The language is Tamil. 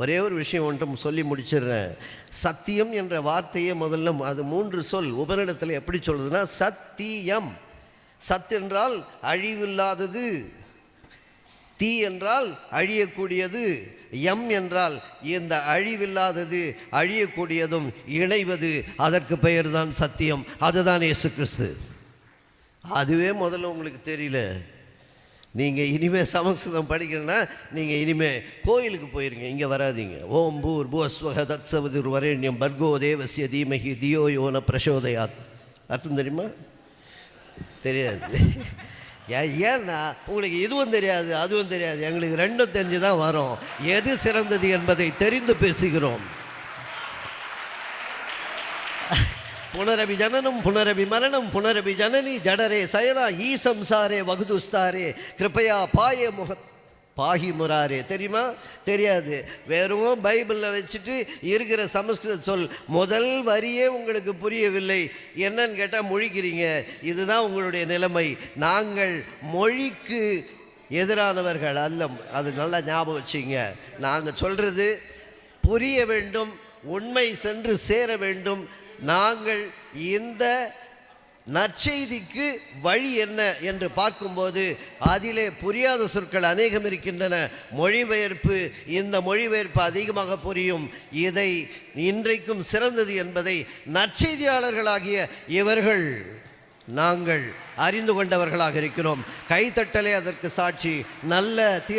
ஒரே ஒரு விஷயம் ஒன்றும் சொல்லி முடிச்சிடுறேன். சத்தியம் என்ற வார்த்தையே முதல்ல அது 3 சொல் உபநிடத்தில் எப்படி சொல்றதுன்னா, சத்தியம். சத் என்றால் அழிவில்லாதது, தீ என்றால் அழியக்கூடியது, எம் என்றால் இந்த அழிவில்லாதது அழியக்கூடியதும் இணைவது, அதற்கு பெயர் தான் சத்தியம். அதுதான் இயேசு கிறிஸ்து. அதுவே முதல்ல உங்களுக்கு தெரியல. நீங்கள் இனிமேல் சமஸ்கிருதம் படிக்கணும்னா நீங்கள் இனிமேல் கோயிலுக்கு போயிருங்க, இங்கே வராதிங்க. ஓம் பூர் பூஸ்வக தத்சவதிர் வரேண்யம் பர்கோ தேவசிய தீமகி தியோ யோன பிரசோதயாத். அர்த்தம் தெரியுமா? தெரியாது. ஏன்னா உங்களுக்கு இதுவும் தெரியாது அதுவும் தெரியாது. எங்களுக்கு ரெண்டும் தெரிஞ்சு தான் வரோம். எது சிறந்தது என்பதை தெரிந்து பேசுகிறோம். புனரபி ஜனனம் புனரபி மரணம் புனரபி ஜனனி ஜடரே சயனா ஈ சம்சாரே வகுதுஸ்தாரே கிருப்பையா பாயே பாகி முராரே. தெரியுமா? தெரியாது. வெறும் பைபிளில் வச்சுட்டு இருக்கிற சமஸ்கிருத சொல் முதல் வரியே உங்களுக்கு புரியவில்லை. என்னன்னு கேட்டால் முழிக்கிறீங்க. இதுதான் உங்களுடைய நிலைமை. நாங்கள் மொழிக்கு எதிரானவர்கள் அல்ல. அது நல்லா ஞாபகம் வச்சுங்க. நாங்கள் சொல்கிறது புரிய வேண்டும், உண்மை சென்று சேர வேண்டும். நாங்கள் இந்த நற்செய்திக்கு வழி என்ன என்று பார்க்கும்போது அதிலே புரியாத சொற்கள் அநேகம் இருக்கின்றன. மொழிபெயர்ப்பு, இந்த மொழிபெயர்ப்பு அதிகமாக புரியும். இதை இன்றைக்கும் சிறந்தது என்பதை நற்செய்தியாளர்களாகிய இவர்கள் நாங்கள் அறிந்து கொண்டவர்களாக இருக்கிறோம். கைத்தட்டலே அதற்கு சாட்சி. நல்ல தீர்ப்பு